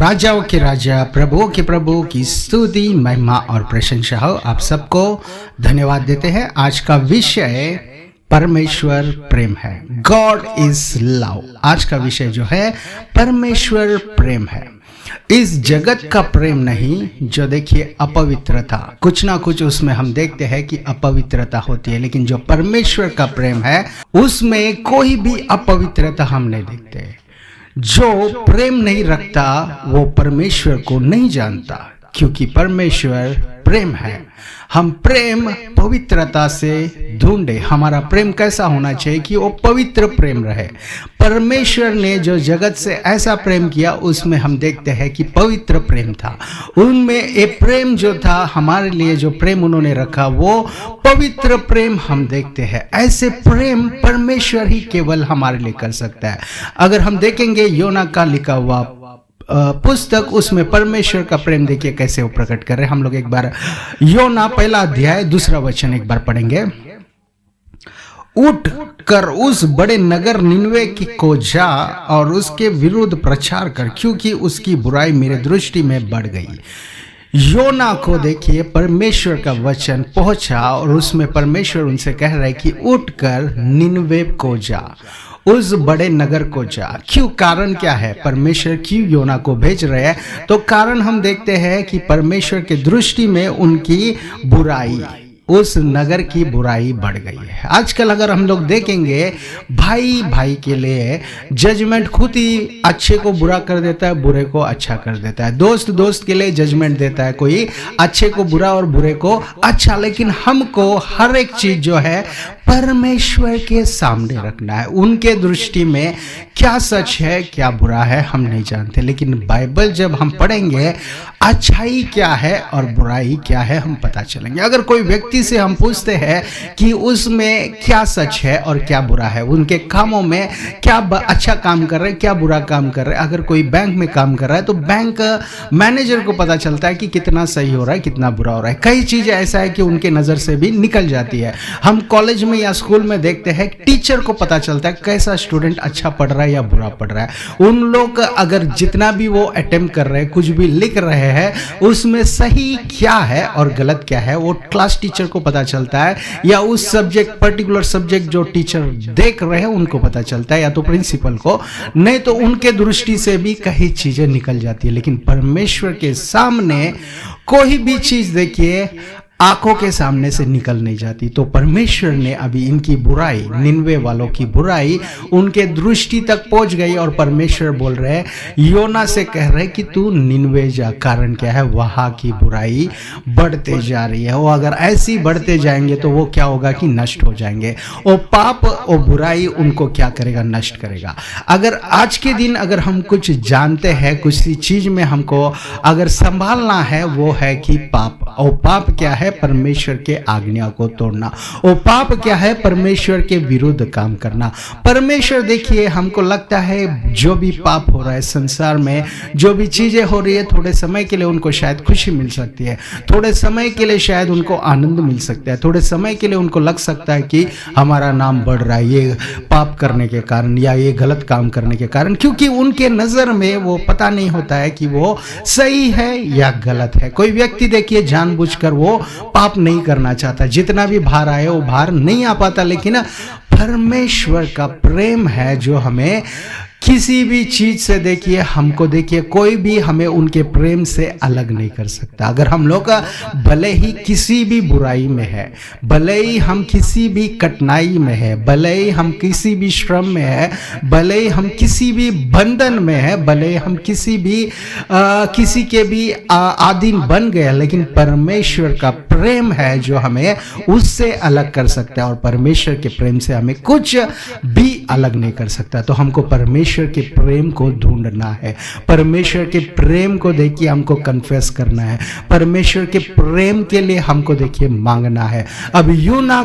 राजाओं के राजा, प्रभुओं के प्रभु की स्तुति, महिमा और प्रशंसा हो। आप सबको धन्यवाद देते हैं। आज का विषय परमेश्वर प्रेम है। God is love. आज का विषय जो है परमेश्वर प्रेम है। इस जगत का प्रेम नहीं, जो देखिए अपवित्रता, कुछ ना कुछ उसमें हम देखते हैं कि अपवित्रता होती है, लेकिन जो परमेश्वर का प्रेम है उसमें कोई भी अपवित्रता हम नहीं देखते। जो प्रेम नहीं रखता वो परमेश्वर को नहीं जानता, क्योंकि परमेश्वर प्रेम है। हम प्रेम पवित्रता से ढूंढे। हमारा प्रेम कैसा होना चाहिए कि वो पवित्र प्रेम रहे। परमेश्वर ने जो जगत से ऐसा प्रेम किया उसमें हम देखते हैं कि पवित्र प्रेम था। उनमें एक प्रेम जो था, हमारे लिए जो प्रेम उन्होंने रखा वो पवित्र प्रेम हम देखते हैं। ऐसे प्रेम परमेश्वर ही केवल हमारे लिए कर सकता है। अगर हम देखेंगे योना का लिखा हुआ पुस्तक, उसमें परमेश्वर का प्रेम देखिए कैसे वो प्रकट कर रहे हैं। हम लोग एक बार योना पहला अध्याय 2 वचन एक बार पढ़ेंगे। उठ कर उस बड़े नगर निनवे को जा और उसके विरुद्ध प्रचार कर, क्योंकि उसकी बुराई मेरे दृष्टि में बढ़ गई। योना को देखिए परमेश्वर का वचन पहुंचा और उसमें परमेश्वर उनसे कह रहे कि उठकर निनवे को जा, उस बड़े नगर को जा। क्यों? कारण क्या है? परमेश्वर क्यों योना को भेज रहे हैं? तो कारण हम देखते हैं कि परमेश्वर के दृष्टि में उनकी बुराई, उस नगर की बुराई बढ़ गई है। आजकल अगर हम लोग देखेंगे, भाई भाई के लिए जजमेंट खुद ही अच्छे को बुरा कर देता है, बुरे को अच्छा कर देता है। दोस्त दोस्त के लिए जजमेंट देता है, कोई अच्छे को बुरा और बुरे को अच्छा। लेकिन हमको हर एक चीज जो है परमेश्वर के सामने रखना है। उनके दृष्टि में क्या सच है क्या बुरा है हम नहीं जानते, लेकिन बाइबल जब हम पढ़ेंगे अच्छाई क्या है और बुराई क्या है हम पता चलेंगे। अगर कोई व्यक्ति से हम पूछते हैं कि उसमें क्या सच है और क्या बुरा है, उनके कामों में क्या अच्छा काम कर रहे हैं क्या बुरा काम कर रहे हैं। अगर कोई बैंक में काम कर रहा है तो बैंक मैनेजर को पता चलता है कि कितना सही हो रहा है कितना बुरा हो रहा है। कई चीजें ऐसा है कि उनके नजर से भी निकल जाती है। हम कॉलेज में या स्कूल में देखते हैं, टीचर को पता चलता है कैसा स्टूडेंट अच्छा पढ़ रहा है या बुरा पढ़ रहा है। उन लोग अगर जितना भी वो अटेम्प्ट कर रहे हैं, कुछ भी लिख रहे हैं, उसमें सही क्या है और गलत क्या है वो क्लास टीचर को पता चलता है, या उस सब्जेक्ट पर्टिकुलर सब्जेक्ट जो टीचर देख रहे हैं उनको पता चलता है, या तो प्रिंसिपल को। नहीं तो उनके दृष्टि से भी कई चीजें निकल जाती है। लेकिन परमेश्वर के सामने कोई भी चीज देखिए आंखों के सामने से निकल नहीं जाती। तो परमेश्वर ने अभी इनकी बुराई, निनवे वालों की बुराई उनके दृष्टि तक पहुंच गई और परमेश्वर बोल रहे हैं, योना से कह रहे कि तू निनवे जा। कारण क्या है? वहां की बुराई बढ़ते जा रही है। वो अगर ऐसी बढ़ते जाएंगे तो वो क्या होगा कि नष्ट हो जाएंगे। वो पाप और बुराई उनको क्या करेगा? नष्ट करेगा। अगर आज के दिन अगर हम कुछ जानते हैं, कुछ चीज में हमको अगर संभालना है, वो है कि पाप। और पाप क्या है? परमेश्वर के आज्ञा को तोड़ना। और पाप क्या है? परमेश्वर के विरुद्ध काम करना। परमेश्वर देखिए, हमको लगता है जो भी पाप हो रहा है संसार में, जो भी चीजें हो रही है, थोड़े समय के लिए उनको शायद खुशी मिल सकती है, थोड़े समय के लिए शायद उनको आनंद मिल सकता है, थोड़े समय के लिए उनको लग सकता है कि हमारा नाम बढ़ रहा है ये पाप करने के कारण या ये गलत काम करने के कारण, क्योंकि उनके नजर में वो पता नहीं होता है कि वो सही है या गलत है। कोई व्यक्ति देखिए जानबूझकर वो पाप नहीं करना चाहता, जितना भी भार आए वो भार नहीं आ पाता। लेकिन परमेश्वर का प्रेम है जो हमें किसी भी चीज से देखिए, हमको देखिए कोई भी हमें उनके प्रेम से अलग नहीं कर सकता। अगर हम लोग भले ही किसी भी बुराई में है, भले ही हम किसी भी कठिनाई में है, भले ही हम किसी भी श्रम में है, भले ही हम किसी भी बंधन में है, भले ही हम किसी के भी अधीन बन गए, लेकिन परमेश्वर का प्रेम है जो हमें उससे अलग कर सकता है। और परमेश्वर के प्रेम से हमें कुछ भी अलग नहीं कर सकता। तो हमको परमेश्वर के प्रेम को ढूंढना है। परमेश्वर के प्रेम को देखिए हमको कन्फेस करना है। परमेश्वर के प्रेम के लिए हमको देखिए मांगना है। अब योना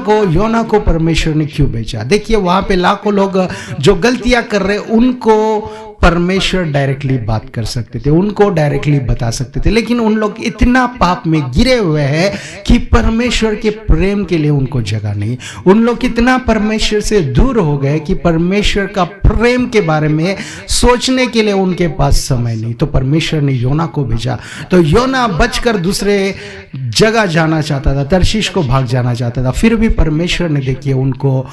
को परमेश्वर ने क्यों भेजा? देखिए वहां पे लाखों लोग जो गलतियां कर रहे उनको परमेश्वर डायरेक्टली बात कर सकते थे, उनको डायरेक्टली बता सकते थे, लेकिन उन लोग इतना पाप में गिरे हुए हैं कि परमेश्वर के प्रेम के लिए उनको जगह नहीं। उन लोग इतना परमेश्वर से दूर हो गए कि परमेश्वर का प्रेम के बारे में में सोचने के लिए उनके पास समय नहीं, तो परमेश्वर ने योना को भेजा। तो योना बचकर दूसरे जगह जाना चाहता था, तर्शीश को भाग जाना चाहता था, फिर भी परमेश्वर ने देखिए उनको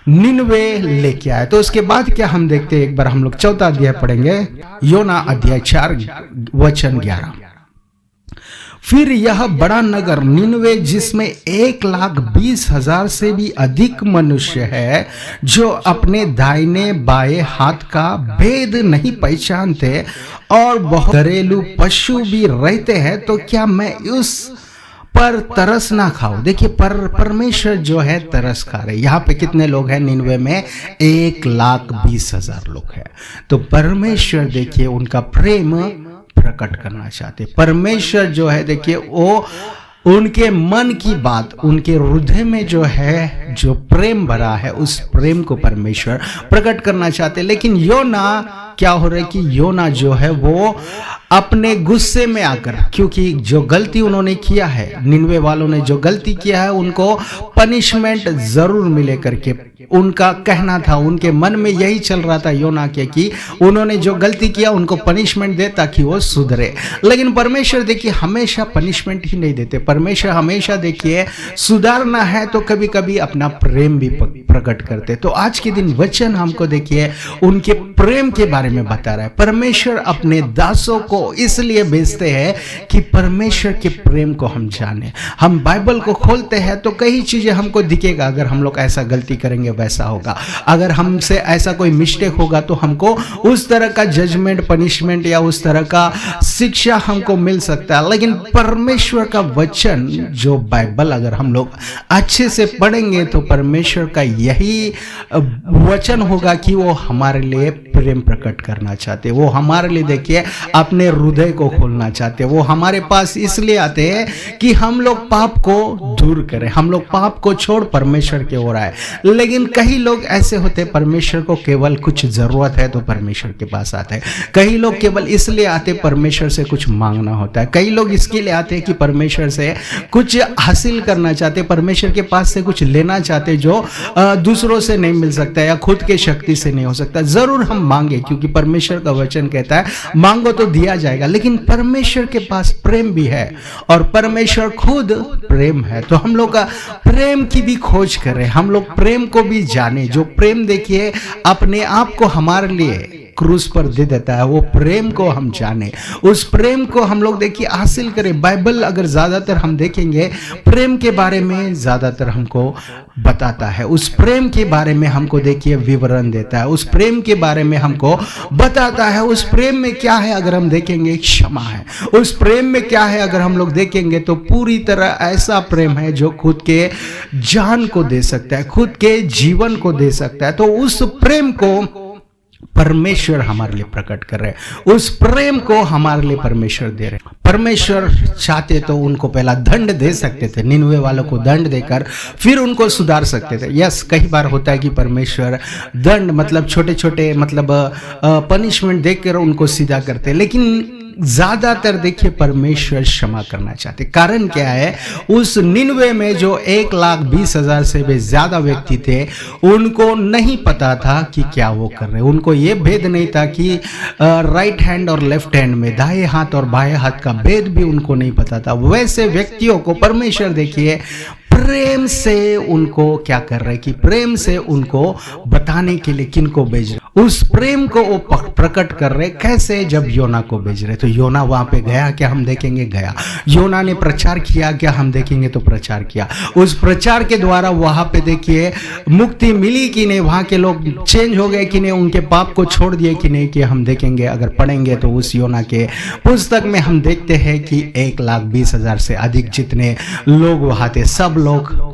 निनवे लेके आए। तो उसके बाद क्या हम देखते हैं, एक बार हम लोग 4वां अध्याय पढ़ेंगे, योना अध्याय 4 वचन 11। फिर यह बड़ा नगर निनवे, जिसमें 1,20,000 से भी अधिक मनुष्य है, जो अपने दाहिने बाएं हाथ का भेद नहीं पहचानते और बहुत घरेलू पशु भी रहते हैं, तो क्या मैं उस पर तरस ना खाओ। देखिए परमेश्वर जो है तरस खा रहे। यहाँ पे कितने लोग हैं निनवे में? 1,20,000 लोग हैं। तो परमेश्वर देखिए उनका प्रेम प्रकट करना चाहते। परमेश्वर जो है देखिए वो उनके मन की बात, उनके हृदय में जो है, जो प्रेम भरा है, उस प्रेम को परमेश्वर प्रकट करना चाहते। लेकिन योना क्या हो रहा है कि योना जो है वो अपने गुस्से में आकर, क्योंकि जो गलती उन्होंने किया है, निनवे वालों ने जो गलती किया है, उनको पनिशमेंट जरूर मिले करके उनका कहना था। उनके मन में यही चल रहा था योना के कि उन्होंने जो गलती किया उनको पनिशमेंट दे ताकि वो सुधरे। लेकिन परमेश्वर देखिए हमेशा पनिशमेंट ही नहीं देते। परमेश्वर हमेशा देखिए सुधारना है तो कभी कभी अपना प्रेम भी प्रकट करते। तो आज के दिन वचन हमको देखिए उनके प्रेम के बारे में बता रहा है। परमेश्वर अपने दासों को इसलिए भेजते हैं कि परमेश्वर के प्रेम को हम जाने। हम बाइबल को खोलते हैं तो कई चीजें हमको दिखेगा, अगर हम लोग ऐसा गलती करेंगे वैसा होगा, अगर हमसे ऐसा कोई मिस्टेक होगा तो हमको उस तरह का जजमेंट, पनिशमेंट या उस तरह का शिक्षा हमको मिल सकता है। लेकिन परमेश्वर का वचन जो बाइबल अगर हम लोग अच्छे से पढ़ेंगे तो परमेश्वर का यही वचन होगा कि वो हमारे लिए प्रेम प्रकट करना चाहते, वो हमारे लिए देखिए अपने हृदय को खोलना चाहते। वो हमारे पास इसलिए आते हैं कि हम लोग पाप को दूर करें, हम लोग पाप को छोड़ परमेश्वर की ओर आए। लेकिन कई लोग ऐसे होते, परमेश्वर को केवल कुछ जरूरत है तो परमेश्वर के पास आते हैं। कई लोग केवल इसलिए आते परमेश्वर से कुछ मांगना होता है। कई लोग इसके लिए आते हैं कि परमेश्वर से कुछ हासिल करना चाहते, परमेश्वर के पास से कुछ लेना चाहते जो दूसरों से नहीं मिल सकता या खुद के शक्ति से नहीं हो सकता। जरूर हम मांगे, क्योंकि परमेश्वर का वचन कहता है मांगो तो दिया जाएगा। लेकिन परमेश्वर के पास प्रेम भी है और परमेश्वर खुद प्रेम है। तो हम लोग का प्रेम की भी खोज करें, हम लोग प्रेम को भी जाने। जो प्रेम देखिए अपने आप को हमारे लिए क्रूस पर दे देता है, वो प्रेम को हम जाने, उस प्रेम को हम लोग देखिए हासिल करें। बाइबल अगर ज्यादातर हम देखेंगे प्रेम के बारे में ज्यादातर हमको बताता है, उस प्रेम के बारे में हमको देखिए विवरण देता है, उस प्रेम के बारे में हमको बताता है। उस प्रेम में क्या है अगर हम देखेंगे, क्षमा है। उस प्रेम में क्या है अगर हम लोग देखेंगे तो पूरी तरह ऐसा प्रेम है जो खुद के जान को दे सकता है, खुद के जीवन को दे सकता है। तो उस प्रेम को परमेश्वर हमारे लिए प्रकट कर रहे हैं, उस प्रेम को हमारे लिए परमेश्वर दे रहे हैं। परमेश्वर चाहते तो उनको पहला दंड दे सकते थे, निनवे वालों को दंड देकर फिर उनको सुधार सकते थे। यस, कई बार होता है कि परमेश्वर दंड मतलब छोटे छोटे मतलब पनिशमेंट देकर उनको सीधा करते, लेकिन ज्यादातर देखिए परमेश्वर क्षमा करना चाहते। कारण क्या है, उस निनवे में जो 1,20,000 से भी ज्यादा व्यक्ति थे उनको नहीं पता था कि क्या वो कर रहे। उनको ये भेद नहीं था कि राइट हैंड और लेफ्ट हैंड में, दाएं हाथ और बाएं हाथ का भेद भी उनको नहीं पता था। वैसे व्यक्तियों को परमेश्वर देखिए प्रेम से उनको क्या कर रहे कि प्रेम से उनको बताने के लिए किनको भेज रहे, उस प्रेम को वो प्रकट कर रहे। कैसे? जब योना को भेज रहे। तो योना वहां पे गया, क्या हम देखेंगे गया। योना ने प्रचार किया, क्या हम देखेंगे तो प्रचार किया। उस प्रचार के द्वारा वहां पे देखिए मुक्ति मिली कि नहीं, वहां के लोग चेंज हो गए कि नहीं, उनके पाप को छोड़ दिए कि नहीं, कि हम देखेंगे। अगर पढ़ेंगे तो उस योना के पुस्तक में हम देखते हैं कि 1,20,000 से अधिक जितने लोग वहां थे सब लोग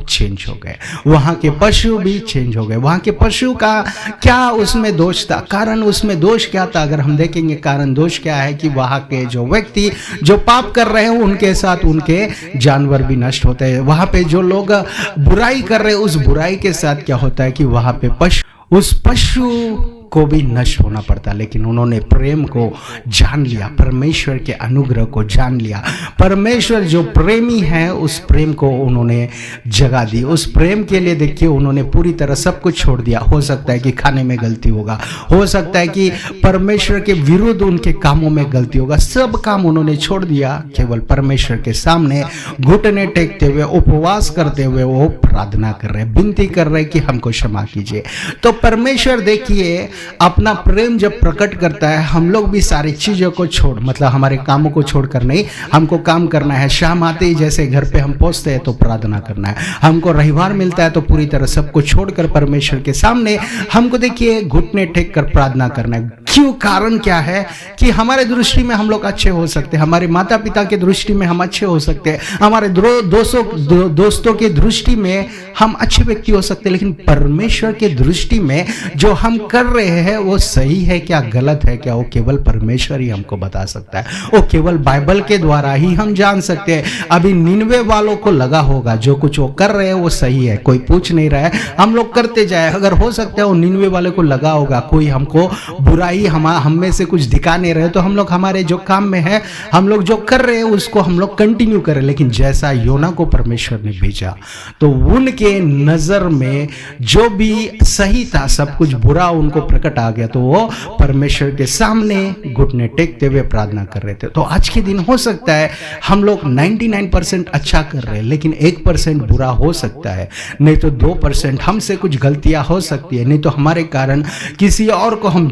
चेंज हो गए। वहां के पशु भी चेंज हो गए। वहां के पशु का क्या उसमें दोष था? कारण उसमें दोष क्या था? अगर हम देखेंगे कारण दोष क्या है कि वहां के जो व्यक्ति जो पाप कर रहे हैं उनके साथ उनके जानवर भी नष्ट होते हैं। वहां पे जो लोग बुराई कर रहे हैं उस बुराई के साथ क्या होता है कि वहां पे पशु, उस पशु को भी नष्ट होना पड़ता, लेकिन उन्होंने प्रेम को जान लिया, परमेश्वर के अनुग्रह को जान लिया। परमेश्वर जो प्रेमी है उस प्रेम को उन्होंने जगा दी। उस प्रेम के लिए देखिए उन्होंने पूरी तरह सब कुछ छोड़ दिया। हो सकता है कि खाने में गलती होगा, हो सकता है कि परमेश्वर के विरुद्ध उनके कामों में गलती होगा, सब काम उन्होंने छोड़ दिया। केवल परमेश्वर के सामने घुटने टेकते हुए, उपवास करते हुए वो प्रार्थना कर रहे, विनती कर रहे कि हमको क्षमा कीजिए। तो परमेश्वर देखिए अपना प्रेम जब प्रकट करता है, हम लोग भी सारी चीजों को छोड़, मतलब हमारे कामों को छोड़कर नहीं, हमको काम करना है। शाम आते ही जैसे घर पे हम पहुंचते हैं तो प्रार्थना करना है, हमको रविवार मिलता है तो पूरी तरह सबको छोड़कर परमेश्वर के सामने हमको देखिए घुटने टेक कर प्रार्थना करना है। क्यों? कारण क्या है कि हमारे दृष्टि में हम लोग अच्छे हो सकते हैं, हमारे माता पिता के दृष्टि में हम अच्छे हो सकते हैं, हमारे दोस्तों के दृष्टि में हम अच्छे व्यक्ति हो सकते हैं, लेकिन परमेश्वर के दृष्टि में जो हम कर रहे हैं वो सही है क्या, गलत है क्या, वो केवल परमेश्वर ही हमको बता सकता है। वो केवल बाइबल के द्वारा ही हम जान सकते हैं। अभी निनवे वालों को लगा होगा जो कुछ वो कर रहे हैं वो सही है, कोई पूछ नहीं रहा है, हम लोग करते जाए। अगर हो सकता है वो निनवे वाले को लगा होगा कोई हमको बुराई हम में से कुछ दिखा नहीं रहे, तो हम लोग हमारे जो काम में है, हम लोग जो कर रहे हैं उसको हम लोग कंटिन्यू करें। लेकिन जैसा योना को परमेश्वर ने भेजा तो उनके नजर में जो भी सही था सब कुछ बुरा उनको प्रकट आ गया, तो वो परमेश्वर के सामने घुटने टेकते हुए प्रार्थना कर रहे थे। तो आज के दिन हो सकता है हम लोग 99% अच्छा कर रहे हैं, लेकिन 1% बुरा हो सकता है, नहीं तो 2% हमसे कुछ गलतियां हो सकती है, नहीं तो हमारे कारण किसी और को हम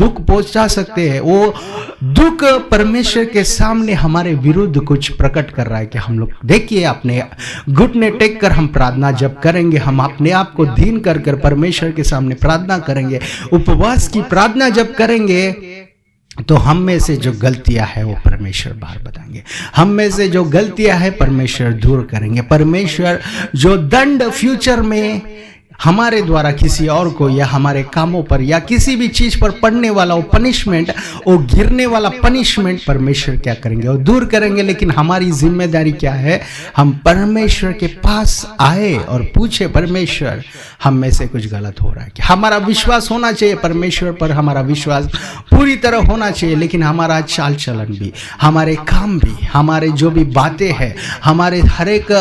दुख पहुंचा सकते हैं। वो दुख परमेश्वर के सामने हमारे विरुद्ध कुछ प्रकट कर रहा है कि हम लोग देखिए अपने घुटने टेक कर हम प्रार्थना जब करेंगे, हम अपने आप को दीन कर परमेश्वर के सामने प्रार्थना करेंगे, उपवास की प्रार्थना जब करेंगे, तो हम में से जो गलतियां है वो परमेश्वर बाहर बताएंगे, हम में से जो गलतियां है परमेश्वर दूर करेंगे। परमेश्वर जो दंड फ्यूचर में हमारे द्वारा किसी और को या हमारे कामों पर या किसी भी चीज पर पड़ने वाला वो पनिशमेंट, वो गिरने वाला पनिशमेंट परमेश्वर क्या करेंगे, वो दूर करेंगे। लेकिन हमारी जिम्मेदारी क्या है, हम परमेश्वर के पास आए और पूछे परमेश्वर हम में से कुछ गलत हो रहा है, कि हमारा विश्वास होना चाहिए परमेश्वर पर, हमारा विश्वास पूरी तरह होना चाहिए, लेकिन हमारा चाल चलन भी, हमारे काम भी, हमारे जो भी बातें हैं, हमारे हर एक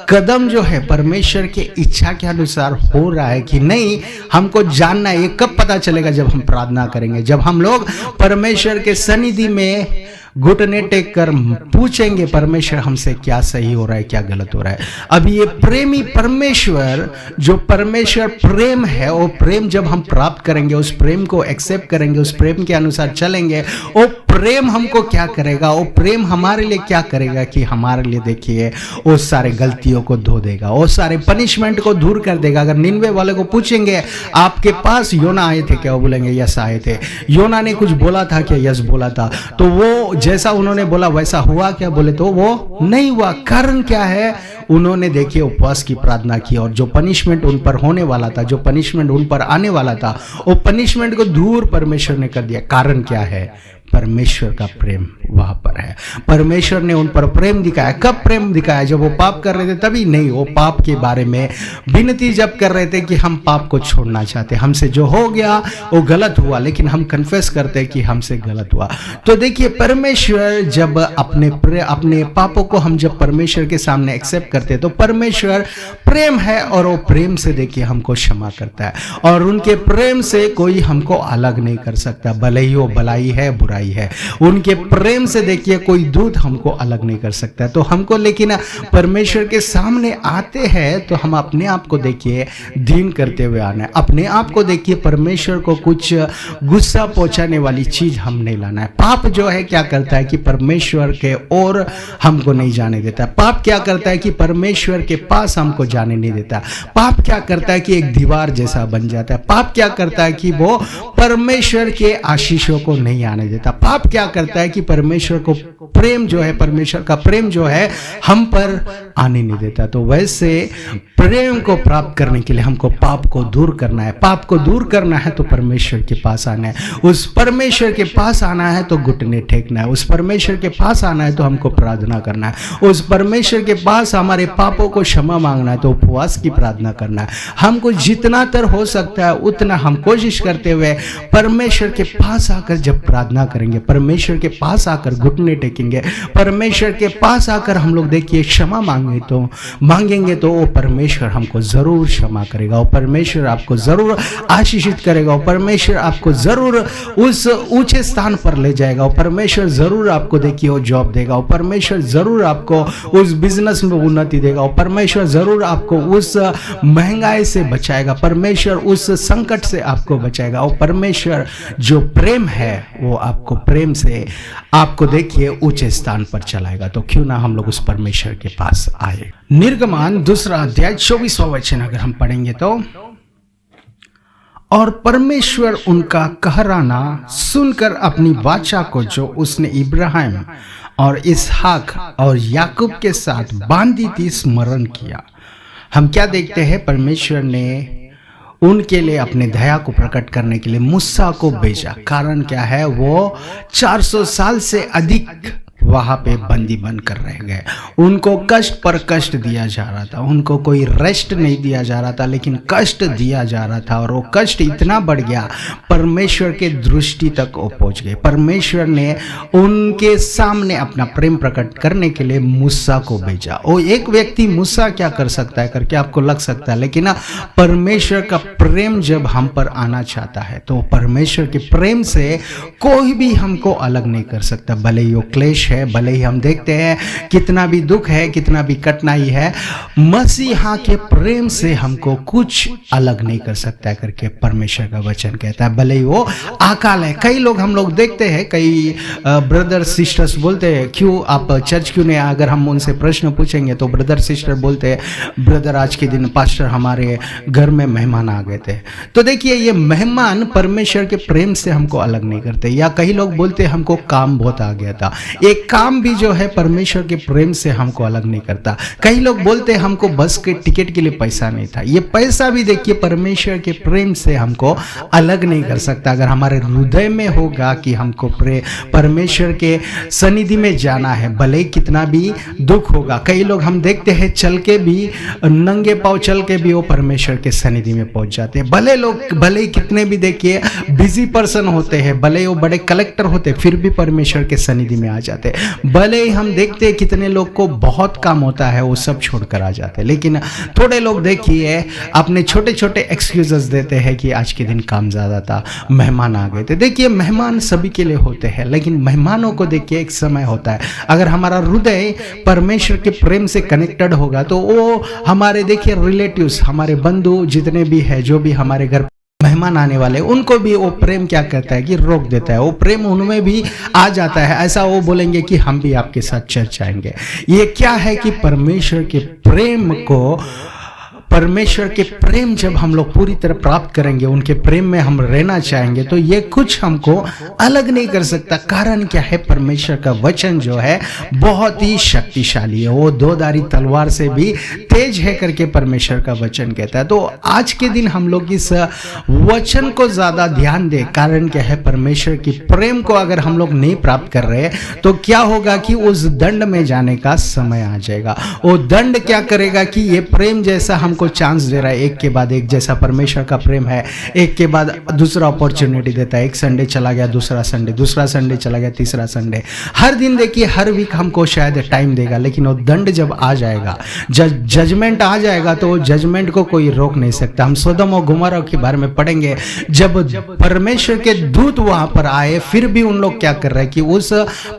कदम जो है परमेश्वर के इच्छा के अनुसार हो रहा है कि नहीं, हमको जानना है। ये कब पता चलेगा? जब हम प्रार्थना करेंगे, जब हम लोग परमेश्वर के सन्निधि में घुटने टेक कर पूछेंगे परमेश्वर हमसे क्या सही हो रहा है, क्या गलत हो रहा है। अब ये प्रेमी परमेश्वर, जो परमेश्वर प्रेम है, वो प्रेम जब हम प्राप्त करेंगे, उस प्रेम को एक्सेप्ट करेंगे, उस प्रेम के अनुसार चलेंगे, वो प्रेम हमको क्या करेगा, वो प्रेम हमारे लिए क्या करेगा कि हमारे लिए देखिए वो सारे गलतियों को धो देगा, वो सारे पनिशमेंट को दूर कर देगा। अगर निनवे वाले को पूछेंगे आपके पास योना आए थे क्या, वो बोलेंगे यस आए थे। योना ने कुछ बोला था क्या? यस बोला था। तो वो जैसा उन्होंने बोला वैसा हुआ क्या? बोले तो वो नहीं हुआ। कारण क्या है? उन्होंने देखिए उपवास की प्रार्थना की और जो पनिशमेंट उन पर होने वाला था, जो पनिशमेंट उन पर आने वाला था, वो पनिशमेंट को दूर परमेश्वर ने कर दिया। कारण क्या है? परमेश्वर का प्रेम वहां पर है। परमेश्वर ने उन पर प्रेम दिखाया। कब प्रेम दिखाया? जब वो पाप कर रहे थे तभी नहीं, वो पाप के बारे में विनती जब कर रहे थे कि हम पाप को छोड़ना चाहते, हमसे जो हो गया वो गलत हुआ, लेकिन हम कन्फेस करते कि हमसे गलत हुआ। तो देखिए परमेश्वर जब अपने पापों को हम जब परमेश्वर के सामने एक्सेप्ट करते तो परमेश्वर प्रेम है और वो प्रेम से देखिए हमको क्षमा करता है, और उनके प्रेम से कोई हमको अलग नहीं कर सकता, भले ही वो भलाई है बुराई है। उनके प्रेम से देखिए कोई दूत हमको अलग नहीं कर सकता। तो हमको लेकिन परमेश्वर के सामने आते हैं तो हम अपने आप को देखिए दीन करते हुए आना है, अपने आप को देखिए परमेश्वर को कुछ गुस्सा पहुंचाने वाली चीज हम नहीं लाना है। पाप जो है क्या करता है कि परमेश्वर के ओर हमको नहीं जाने देता। पाप क्या करता है कि परमेश्वर के पास हमको जाने नहीं देता। पाप क्या करता है कि एक दीवार जैसा बन जाता है। पाप क्या करता है कि वो परमेश्वर के आशीषों को नहीं आने देता। देता। पाप क्या करता है कि परमेश्वर को प्रेम जो है, परमेश्वर का प्रेम जो है हम पर आने नहीं देता। तो वैसे प्रेम को प्राप्त करने के लिए हमको पाप को दूर करना है। पाप को दूर करना है तो परमेश्वर के पास आना है। उस परमेश्वर के पास आना है तो घुटने टेकना है। उस परमेश्वर के पास आना है तो हमको प्रार्थना करना है। उस परमेश्वर के पास हमारे पापों को क्षमा मांगना है तो उपवास की प्रार्थना करना है। हमको जितना तर हो सकता है उतना हम कोशिश करते हुए परमेश्वर के पास आकर जब प्रार्थना करेंगे, परमेश्वर के पास आकर घुटने टेकेंगे, परमेश्वर के पास आकर हम लोग देखिए क्षमा मांगेंगे तो वो परमेश्वर हमको जरूर क्षमा करेगा। वो परमेश्वर आपको जरूर आशीषित करेगा। वो परमेश्वर आपको जरूर उस ऊंचे स्थान पर ले जाएगा। वो परमेश्वर जरूर आपको देखिए वो जॉब देगा। वो परमेश्वर जरूर आपको उस बिजनेस में उन्नति देगा। वो परमेश्वर जरूर आपको उस महंगाई से बचाएगा। परमेश्वर उस संकट से आपको बचाएगा। वो परमेश्वर जो प्रेम है वो आपको प्रेम से आपको देखिए ऊंचे स्थान पर चलाएगा। तो क्यों ना हम लोग उस परमेश्वर के पास आए। निर्गमन 2 अध्याय 24वां वचन अगर हम पढ़ेंगे तो, और परमेश्वर उनका कहराना सुनकर अपनी वाचा को जो उसने इब्राहिम और इसहाक और याकूब के साथ बांधी थी स्मरण किया। हम क्या देखते हैं, परमेश्वर ने उनके लिए अपने दया को प्रकट करने के लिए मूसा को भेजा। कारण क्या है, वो 400 साल से अधिक वहां पे बंदी बनकर रह गए। उनको कष्ट पर कष्ट दिया जा रहा था। उनको कोई रेस्ट नहीं दिया जा रहा था, लेकिन कष्ट दिया जा रहा था। और वो कष्ट इतना बढ़ गया, परमेश्वर के दृष्टि तक वो पहुंच गए। परमेश्वर ने उनके सामने अपना प्रेम प्रकट करने के लिए मूसा को भेजा। वो एक व्यक्ति मूसा क्या कर सकता है करके आपको लग सकता है, लेकिन परमेश्वर का प्रेम जब हम पर आना चाहता है तो परमेश्वर के प्रेम से कोई भी हमको अलग नहीं कर सकता। भले ही वो क्लेश है, भले ही हम देखते हैं कितना भी दुख है, कितना भी कठिनाई है, मसीहा के प्रेम से हमको कुछ अलग नहीं कर सकता है करके परमेश्वर का वचन कहता है। भले ही वो अकाल है। कई लोग हम लोग देखते हैं, कई ब्रदर सिस्टर्स बोलते हैं क्यों आप चर्च क्यों नहीं, अगर हम उनसे प्रश्न पूछेंगे तो ब्रदर सिस्टर बोलते हैं ब्रदर आज के दिन पास्टर हमारे घर में मेहमान आ गए थे। तो देखिए ये मेहमान परमेश्वर के प्रेम से हमको अलग नहीं करते। या कई लोग बोलते हैं हमको काम बहुत आ गया था। एक काम भी जो है परमेश्वर के प्रेम से हमको अलग नहीं करता। कई लोग बोलते हैं हमको बस के टिकट के लिए पैसा नहीं था। ये पैसा भी देखिए परमेश्वर के प्रेम से हमको अलग नहीं कर सकता। अगर हमारे हृदय में होगा कि हमको परमेश्वर के सनिधि में जाना है, भले कितना भी दुख होगा। कई लोग हम देखते हैं चल के भी, नंगे पांव चल के भी वो परमेश्वर के सनिधि में पहुंच जाते हैं। भले कितने भी देखिए बिजी पर्सन होते हैं, भले वो बड़े कलेक्टर होते, फिर भी परमेश्वर के सनिधि में आ जाते। भले ही हम देखते हैं कितने लोग को बहुत काम होता है, वो सब छोड़कर आ जाते हैं। लेकिन थोड़े लोग देखिए अपने छोटे छोटे एक्सक्यूजेस देते हैं कि आज के दिन काम ज्यादा था, मेहमान आ गए थे। देखिए मेहमान सभी के लिए होते हैं, लेकिन मेहमानों को देखिए एक समय होता है। अगर हमारा हृदय परमेश्वर के प्रेम से कनेक्टेड होगा तो वो हमारे देखिए रिलेटिव्स, हमारे बंधु जितने भी है, जो भी हमारे घर मेहमान आने वाले, उनको भी वो प्रेम क्या करता है कि रोक देता है। वो प्रेम उनमें भी आ जाता है। ऐसा वो बोलेंगे कि हम भी आपके साथ चर्च आएंगे। ये क्या है कि परमेश्वर के प्रेम को, परमेश्वर के प्रेम जब हम लोग पूरी तरह प्राप्त करेंगे, उनके प्रेम में हम रहना चाहेंगे, तो ये कुछ हमको अलग नहीं कर सकता। कारण क्या है, परमेश्वर का वचन जो है बहुत ही शक्तिशाली है। वो दोधारी तलवार से भी तेज है करके परमेश्वर का वचन कहता है। तो आज के दिन हम लोग इस वचन को ज्यादा ध्यान दें। कारण क्या है, परमेश्वर की प्रेम को अगर हम लोग नहीं प्राप्त कर रहे तो क्या होगा कि उस दंड में जाने का समय आ जाएगा। वो दंड क्या करेगा कि ये प्रेम जैसा हमको चांस दे रहा है, एक के बाद एक, जैसा परमेश्वर का प्रेम है, एक के बाद दूसरा अपॉर्चुनिटी देता है। एक संडे चला गया, दूसरा संडे चला गया, तीसरा संडे। हर दिन देखिए, हर वीक हमको शायद टाइम देगा, लेकिन वो दंड जब आ जाएगा, जजमेंट आ जाएगा, तो वो जजमेंट को कोई रोक नहीं सकता। हम सोदोम और गोमोरा के बारे में पढ़ेंगे, जब परमेश्वर के दूत वहां पर आए, फिर भी उन लोग क्या कर रहे हैं कि उस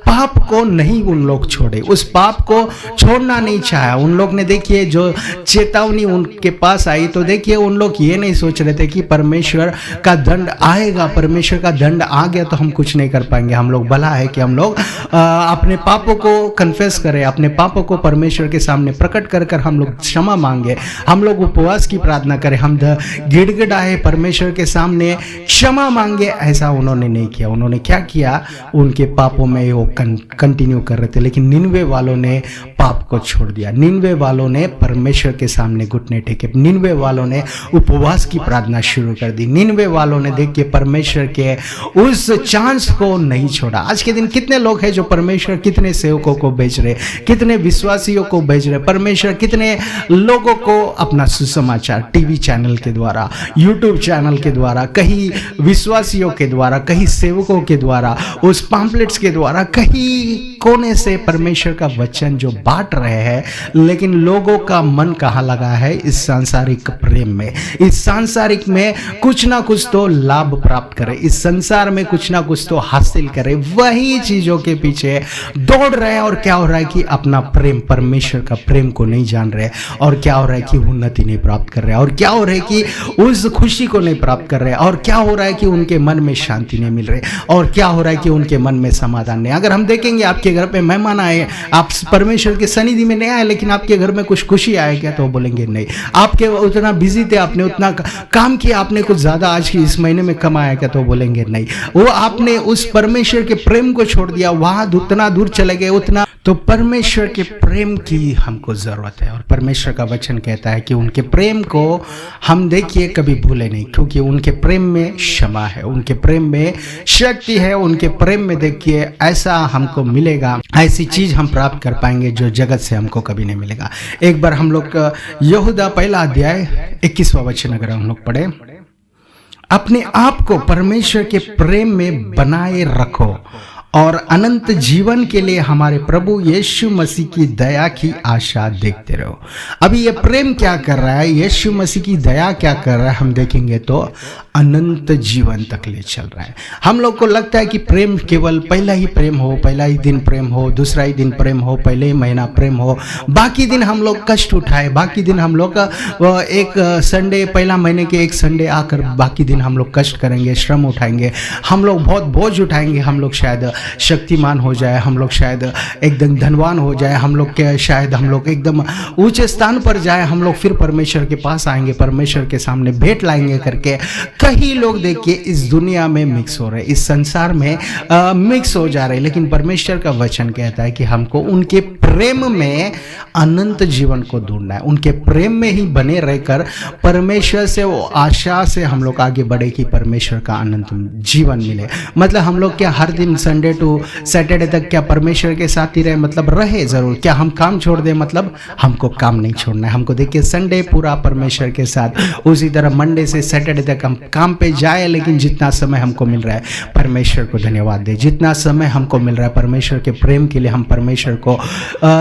पाप को नहीं उन लोग छोड़े, उस पाप को छोड़ना नहीं चाहा। उन लोग ने देखिए जो चेतावनी उनको उनके पास आई तो देखिए उन लोग ये नहीं सोच रहे थे कि परमेश्वर का दंड आएगा, परमेश्वर का दंड आ गया तो हम कुछ नहीं कर पाएंगे। हम लोग भला है कि हम लोग अपने पापों को कन्फेस करें, अपने पापों को परमेश्वर के सामने प्रकट कर कर हम लोग क्षमा मांगे, हम लोग उपवास की प्रार्थना करें, हम गिड़गिड़ाए परमेश्वर के सामने क्षमा मांगे। ऐसा उन्होंने नहीं किया। उन्होंने क्या किया, उनके पापों में वो कंटिन्यू कर रहे थे। लेकिन निनवे वालों ने पाप को छोड़ दिया, निनवे वालों ने परमेश्वर के सामने घुटने टेके, निनवे वालों ने उपवास की प्रार्थना शुरू कर दी, निनवे वालों ने देखिए परमेश्वर के उस चांस को नहीं छोड़ा। आज के दिन कितने लोग हैं जो परमेश्वर कितने सेवकों को भेज रहे, कितने विश्वासियों को भेज रहे, परमेश्वर कितने लोगों को अपना सुसमाचार टीवी चैनल के द्वारा, यूट्यूब चैनल के द्वारा, कहीं विश्वासियों के द्वारा, कहीं सेवकों के द्वारा, उस पैम्फलेट्स के द्वारा, कहीं कोने से परमेश्वर का वचन जो बांट रहे हैं। लेकिन लोगों का मन कहाँ लगा है, इस सांसारिक प्रेम में, इस सांसारिक में कुछ ना कुछ तो लाभ प्राप्त करे, इस संसार में कुछ ना कुछ तो हासिल करे, वही चीजों के पीछे दौड़ रहे हैं। और क्या हो रहा है कि अपना प्रेम, परमेश्वर का प्रेम को नहीं जान रहे, और क्या हो रहा है कि उन्नति नहीं प्राप्त कर रहे, और क्या हो रहा है कि उस खुशी को नहीं प्राप्त कर रहे, और क्या हो रहा है कि उनके मन में शांति नहीं मिल रही, और क्या हो रहा है कि उनके मन में समाधान नहीं। अगर हम देखेंगे आपके घर पे मेहमान आए, आप परमेश्वर के सनिधि में नहीं आए, लेकिन आपके घर में कुछ खुशी आएगा तो बोलेंगे नहीं। आपके उतना बिजी थे, आपने उतना काम किया, आपने कुछ ज्यादा आज की इस महीने में कमाया क्या तो बोलेंगे नहीं। वो आपने उस परमेश्वर के प्रेम को छोड़ दिया, वहां उतना दूर चले गए, उतना। तो परमेश्वर के प्रेम की हमको जरूरत है, और परमेश्वर का वचन कहता है कि उनके प्रेम को हम देखिए कभी भूले नहीं, क्योंकि उनके प्रेम में क्षमा है, उनके प्रेम में शक्ति है, उनके प्रेम में देखिए ऐसा हमको मिलेगा, ऐसी चीज हम प्राप्त कर पाएंगे जो जगत से हमको कभी नहीं मिलेगा। एक बार हम लोग यहूदा पहला अध्याय 21वां वचन अगर हम लोग पढ़े, अपने आप को परमेश्वर के प्रेम में बनाए रखो और अनंत जीवन के लिए हमारे प्रभु यीशु मसीह की दया की आशा देखते रहो। अभी ये प्रेम क्या कर रहा है, यीशु मसीह की दया क्या कर रहा है, हम देखेंगे तो अनंत जीवन तक ले चल रहा है। हम लोग को लगता है कि प्रेम केवल पहला ही प्रेम हो, पहला ही दिन प्रेम हो, दूसरा ही दिन प्रेम हो, पहले ही महीना प्रेम हो, बाकी दिन हम लोग कष्ट उठाए, बाकी दिन हम लोग एक संडे, पहला महीने के एक संडे आकर बाकी दिन हम लोग कष्ट करेंगे, श्रम उठाएंगे, हम लोग बहुत बोझ उठाएंगे, हम लोग शायद शक्तिमान हो जाए, हम लोग शायद एकदम धनवान हो जाए, हम लोग के शायद हम लोग एकदम ऊंचे स्थान पर जाए, हम लोग फिर परमेश्वर के पास आएंगे, परमेश्वर के सामने भेंट लाएंगे करके। कई लोग देखिए इस दुनिया में मिक्स हो रहे, इस संसार में मिक्स हो जा रहे, लेकिन परमेश्वर का वचन कहता है कि हमको उनके प्रेम में अनंत जीवन को ढूंढना है, उनके प्रेम में ही बने रहकर परमेश्वर से वो आशा से हम लोग आगे बढ़े कि परमेश्वर का अनंत जीवन मिले। मतलब हम लोग क्या हर दिन संडे टू सैटरडे तक क्या परमेश्वर के साथ ही रहे, मतलब रहे जरूर, क्या हम काम छोड़ दें, मतलब हमको काम नहीं छोड़ना है। हमको देखिए संडे पूरा परमेश्वर के साथ, उसी तरह मंडे से सैटरडे तक हम काम पे जाए, लेकिन जितना समय हमको मिल रहा है परमेश्वर को धन्यवाद दे, जितना समय हमको मिल रहा है परमेश्वर के प्रेम के लिए हम परमेश्वर को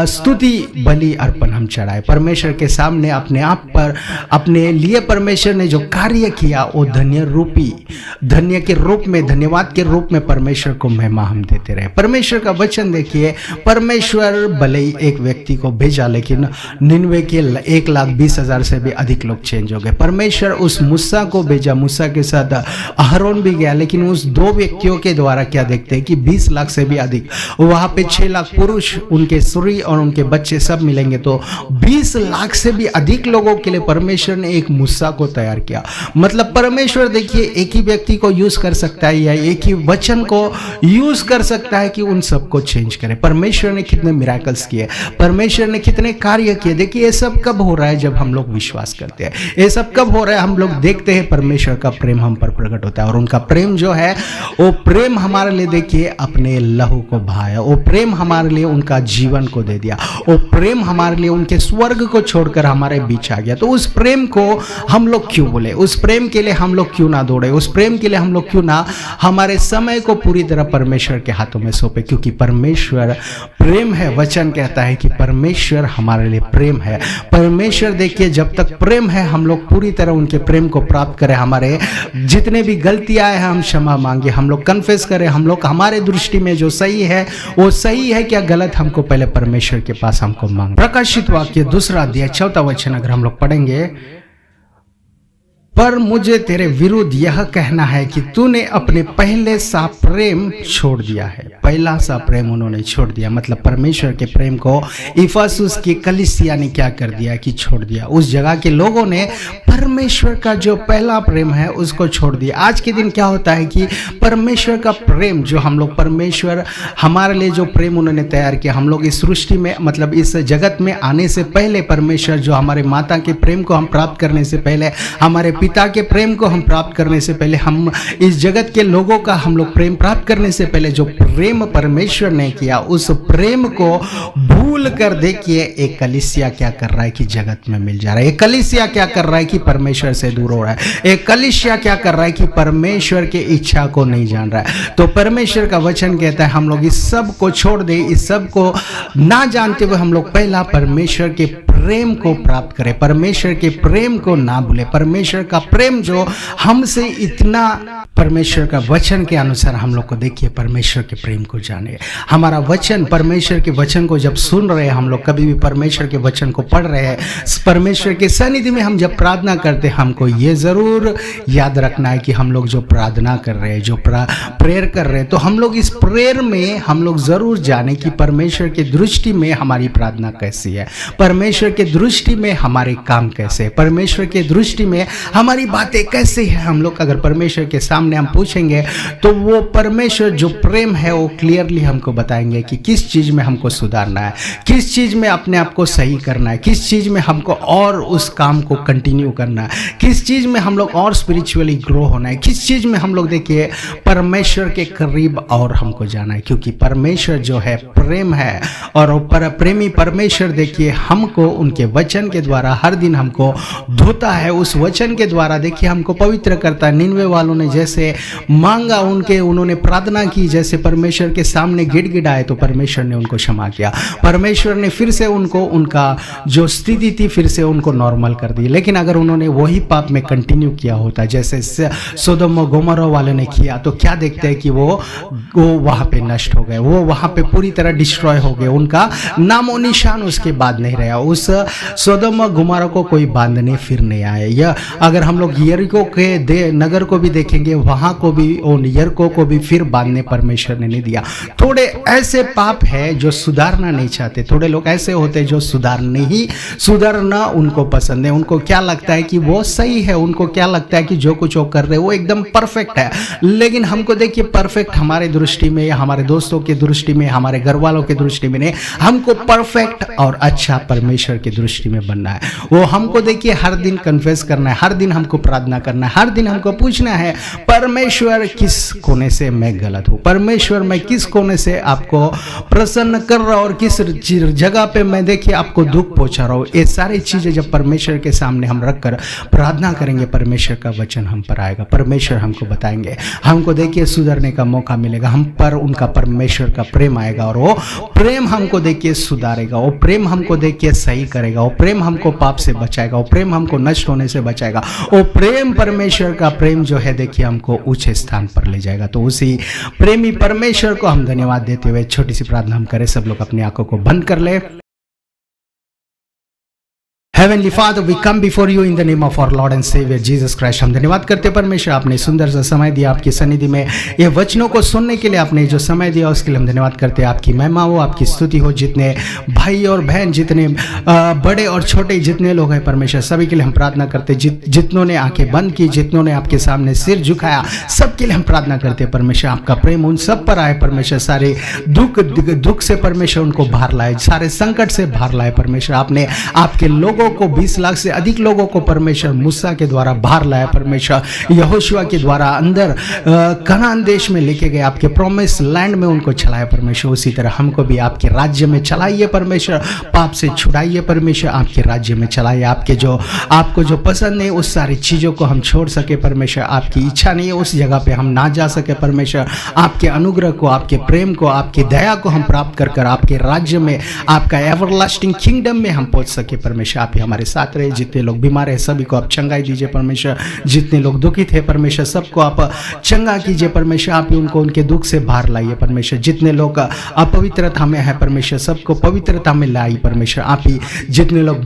स्तुति बलि अर्पण हम चढ़ाए, परमेश्वर के सामने अपने आप पर अपने लिए परमेश्वर ने जो कार्य किया वो धन्य के रूप में, धन्यवाद के रूप में परमेश्वर को महिमा हम देते रहे। परमेश्वर का वचन देखिए, परमेश्वर भले ही एक व्यक्ति को भेजा, लेकिन निनवे के 1,20,000 से भी अधिक लोग चेंज हो गए। परमेश्वर उस मूसा को भेजा, मूसा के साथ अहरोन भी गया, लेकिन उस 2 व्यक्तियों के द्वारा क्या देखते हैं कि 20 लाख से भी अधिक, वहां पे 6 लाख पुरुष, उनके स्त्री और उनके बच्चे सब मिलेंगे, तो 20 लाख से भी अधिक लोगों के लिए परमेश्वर ने एक मूसा को तैयार किया। मतलब परमेश्वर देखिए एक ही व्यक्ति को यूज कर सकता है या एक ही वचन को यूज कर सकता है कि उन सबको चेंज करे। परमेश्वर ने कितने मिराकल्स किए, परमेश्वर ने कितने कार्य किए। देखिए ये सब कब हो रहा है, जब हम लोग विश्वास करते हैं। ये सब कब हो रहा है, हम लोग देखते हैं परमेश्वर का प्रेम हम पर प्रकट होता है, और उनका प्रेम जो है वो प्रेम हमारे लिए देखिए अपने लहू को बहाया, वो प्रेम हमारे लिए उनका जीवन को दे दिया, वो प्रेम हमारे लिए उनके स्वर्ग को छोड़कर हमारे बीच आ गया। तो उस प्रेम को हम लोग क्यों बोले, उस प्रेम के लिए हम लोग क्यों ना दौड़े, उस प्रेम के लिए हम लोग क्यों ना हमारे समय को पूरी तरह परमेश्वर के हाथों में सौंपे, क्योंकि परमेश्वर प्रेम है। वचन कहता है कि परमेश्वर हमारे लिए प्रेम है। परमेश्वर देखिए जब तक प्रेम है हम लोग पूरी तरह उनके प्रेम को प्राप्त करें, हमारे जितने भी गलतियां हैं हम क्षमा मांगे, हम लोग कन्फेस करें, हम लोग हमारे दृष्टि में जो सही है वो सही है क्या गलत, हमको पहले परमेश्वर के पास हमको मांग। प्रकाशित वाक्य 2 अध्याय 4 वचन अगर हम लोग पढ़ेंगे, पर मुझे तेरे विरुद्ध यह कहना है कि तूने अपने पहले सा प्रेम छोड़ दिया है। पहला सा प्रेम उन्होंने छोड़ दिया, मतलब परमेश्वर के प्रेम को इफिसुस की कलीसिया ने क्या कर दिया कि छोड़ दिया। उस जगह के लोगों ने परमेश्वर का जो पहला प्रेम है उसको छोड़ दिया। आज के दिन क्या होता है कि परमेश्वर का प्रेम जो हम लोग, परमेश्वर हमारे लिए जो प्रेम उन्होंने तैयार किया, हम लोग इस सृष्टि में, मतलब इस जगत में आने से पहले परमेश्वर जो हमारे माता के प्रेम को हम प्राप्त करने से पहले, हमारे पिता के प्रेम को हम प्राप्त करने से पहले, हम इस जगत के लोगों का हम लोग प्रेम प्राप्त करने से पहले जो प्रेम परमेश्वर ने किया, उस प्रेम को भूल कर देखिए एक कलीसिया क्या कर रहा है कि जगत में मिल जा रहा है। एक कलीसिया क्या कर रहा है कि परमेश्वर से दूर हो रहा है। एक कलीसिया क्या कर रहा है कि परमेश्वर की इच्छा को नहीं जान रहा है। तो परमेश्वर का वचन कहता है हम लोग इस सब को छोड़ दे, इस सब को ना जानते हुए हम लोग पहला परमेश्वर के प्रेम को प्राप्त करें, परमेश्वर के प्रेम को ना भूले। परमेश्वर का प्रेम जो हमसे इतना, परमेश्वर का वचन के अनुसार हम लोग को देखिए परमेश्वर के प्रेम को जाने। हमारा वचन, परमेश्वर के वचन को जब सुन रहे हैं हम लोग, कभी भी परमेश्वर के वचन को पढ़ रहे हैं, परमेश्वर के सन्निधि में हम जब प्रार्थना करते हैं, हमको ये जरूर याद रखना है कि हम लोग जो प्रार्थना कर रहे हैं, जो प्रेयर कर रहे हैं, तो हम लोग इस प्रेयर में हम लोग जरूर जाने कि परमेश्वर की दृष्टि में हमारी प्रार्थना कैसी है, परमेश्वर के दृष्टि में हमारे काम कैसे है, परमेश्वर के दृष्टि में हमारी बातें कैसे है। हम लोग अगर परमेश्वर के सामने हम पूछेंगे तो वो परमेश्वर जो प्रेम है वो क्लियरली हमको बताएंगे कि किस चीज में हमको सुधारना है, किस चीज में अपने आप को सही करना है, किस चीज में हमको और उस काम को कंटिन्यू करना है, किस चीज में हम लोग और स्पिरिचुअली ग्रो होना है, किस चीज में हम लोग देखिए परमेश्वर के करीब और हमको जाना है। क्योंकि परमेश्वर जो है प्रेम है, और प्रेमी परमेश्वर देखिए हमको उनके वचन के द्वारा हर दिन हमको धोता है, उस वचन के द्वारा देखिए हमको पवित्र करता है। निनवे वालों ने जैसे मांगा, उन्होंने प्रार्थना की, जैसे परमेश्वर के सामने गिड़गिड़ाए तो परमेश्वर ने उनको क्षमा किया, परमेश्वर ने फिर से उनको, उनका जो स्थिति थी फिर से उनको नॉर्मल कर दी। लेकिन अगर उन्होंने वही पाप में कंटिन्यू किया होता जैसे सोदोम और गोमोरा वाले ने किया, तो क्या देखते हैं कि वो वहां पे नष्ट हो गए, वो वहां पे पूरी तरह डिस्ट्रॉय हो गए, उनका नामो निशान उसके बाद नहीं रहा। उस सोदोम और गोमोरा को कोई बांधने फिर नहीं आए। या अगर हम लोग यरीको के नगर को भी देखेंगे, वहां को भी, यरीको को भी फिर बांधने परमेश्वर ने नहीं दिया। थोड़े ऐसे पाप है जो सुधारना नहीं चाहते, थोड़े लोग ऐसे होते जो सुधारना उनको पसंद है, उनको क्या लगता है कि वो सही है, उनको क्या लगता है कि जो कुछ वो कर रहे हैं वो एकदम परफेक्ट है। लेकिन हमको देखिए परफेक्ट हमारे दृष्टि में या हमारे दोस्तों की दृष्टि में, हमारे घर वालों की दृष्टि में नहीं, हमको परफेक्ट और अच्छा परमेश्वर की दृष्टि में बनना है। वो हमको देखिए हर दिन कन्फेस करना है, हर दिन हमको प्रार्थना करना है, हर दिन हमको पूछना है परमेश्वर किस कोने से मैं गलत हूँ, परमेश्वर मैं किस कोने से आपको प्रसन्न कर रहा हूँ और किस जगह पे मैं देखिए आपको दुख पहुंचा रहा हूँ। ये सारी चीजें जब परमेश्वर के सामने हम रखकर प्रार्थना करेंगे, परमेश्वर का वचन हम पर आएगा, परमेश्वर हमको बताएंगे, हमको देखिए सुधरने का मौका मिलेगा, हम पर उनका परमेश्वर का प्रेम आएगा और वो प्रेम हमको देखिए सुधारेगा, वो प्रेम हमको देखिए सही करेगा, वो प्रेम हमको पाप से बचाएगा, वो प्रेम हमको नष्ट होने से बचाएगा, वो प्रेम, परमेश्वर का प्रेम जो है देखिए हमको ऊंचे स्थान पर ले जाएगा। तो उसी प्रेमी परमेश्वर को हम धन्यवाद देते हुए छोटी सी प्रार्थना हम करें। सब लोग अपनी आंखों को बंद कर ले। Heavenly Father, we come before you in the name of our Lord and Savior Jesus Christ. हम धन्यवाद करते परमेश्वर, आपने सुंदर सा समय दिया आपकी सन्निधि में ये वचनों को सुनने के लिए, आपने जो समय दिया उसके लिए हम धन्यवाद करते हैं। आपकी महिमा हो, आपकी स्तुति हो। जितने भाई और बहन, जितने बड़े और छोटे जितने लोग हैं परमेश्वर, सभी के लिए हम प्रार्थना करते हैं। जितनों ने आंखें बंद की, जितनों ने आपके सामने सिर झुकाया, सबके लिए हम प्रार्थना करते हैं परमेश्वर, आपका प्रेम उन सब पर आए परमेश्वर। सारे दुख से परमेश्वर उनको बाहर लाए, सारे संकट से बाहर लाए परमेश्वर। आपने आपके लोगों को 20 लाख से अधिक लोगों को परमेश्वर मूसा के द्वारा बाहर लाया परमेश्वर, यहोशुआ के द्वारा अंदर कनान देश में लेके गए, आपके प्रॉमिस लैंड में उनको चलाया परमेश्वर। उसी तरह हमको भी आपके राज्य में चलाइए परमेश्वर, पाप से छुड़ाइए परमेश्वर, आपके राज्य में चलाइए। आपको जो पसंद नहीं उस सारी चीजों को हम छोड़ सके परमेश्वर, आपकी इच्छा नहीं है उस जगह पे हम ना जा सके परमेश्वर। आपके अनुग्रह को, आपके प्रेम को, आपकी दया को हम प्राप्त कर आपके राज्य में, आपका एवरलास्टिंग किंगडम में हम पहुंच सके परमेश्वर। आप आप ही हमारे साथ रहे। जितने लोग बीमार है सभी को आप चंगाई दीजिए परमेश्वर, जितने लोग दुखित है परमेश्वर सबको आप चंगा कीजिए परमेश्वर, आप ही उनको उनके दुख से बाहर लाइए परमेश्वर। जितने लोग अपवित्रता में है परमेश्वर सबको पवित्रता में लाइए परमेश्वर, आप ही जितने लोग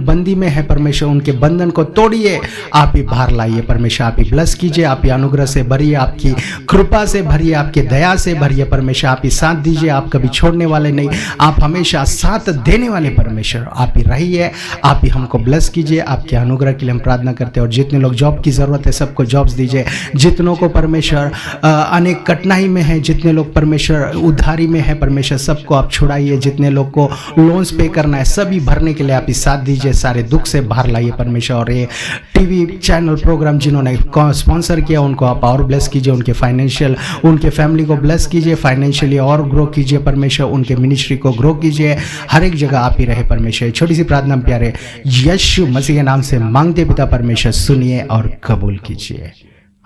बंदी में है परमेश्वर उनके बंधन को तोड़िए, आप ही बाहर लाइए परमेश्वर। आप ही ब्लेस कीजिए, आप ही अनुग्रह से भरिए, आपकी कृपा से भरिए, आपके दया से भरिए परमेश्वर। आप ही साथ दीजिए, आप कभी छोड़ने वाले नहीं, आप हमेशा साथ देने वाले परमेश्वर आप ही रहिए। आप ही हमको ब्लेस कीजिए, आपके अनुग्रह के लिए हम प्रार्थना करते हैं। और जितने लोग जॉब की जरूरत है सबको जॉब्स दीजिए, जितनों को परमेश्वर अनेक कठिनाई में है, जितने लोग परमेश्वर उधारी में है परमेश्वर सबको आप छुड़ाइए, जितने लोग को लोन्स पे करना है सभी भरने के लिए आप ही साथ दीजिए, सारे दुख से बाहर लाइए परमेश्वर। और ये टीवी चैनल प्रोग्राम जिन्होंने स्पॉन्सर किया उनको आप और ब्लेस कीजिए, उनके फाइनेंशियल उनके फैमिली को ब्लेस कीजिए, फाइनेंशियली और ग्रो कीजिए परमेश्वर, उनके मिनिस्ट्री को ग्रो कीजिए, हर एक जगह आप ही रहे परमेश्वर। छोटी सी प्रार्थना प्यारे यीशु मसीह के नाम से मांगते पिता परमेश्वर, सुनिए और कबूल कीजिए,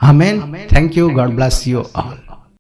आमीन। Thank you, God bless you all.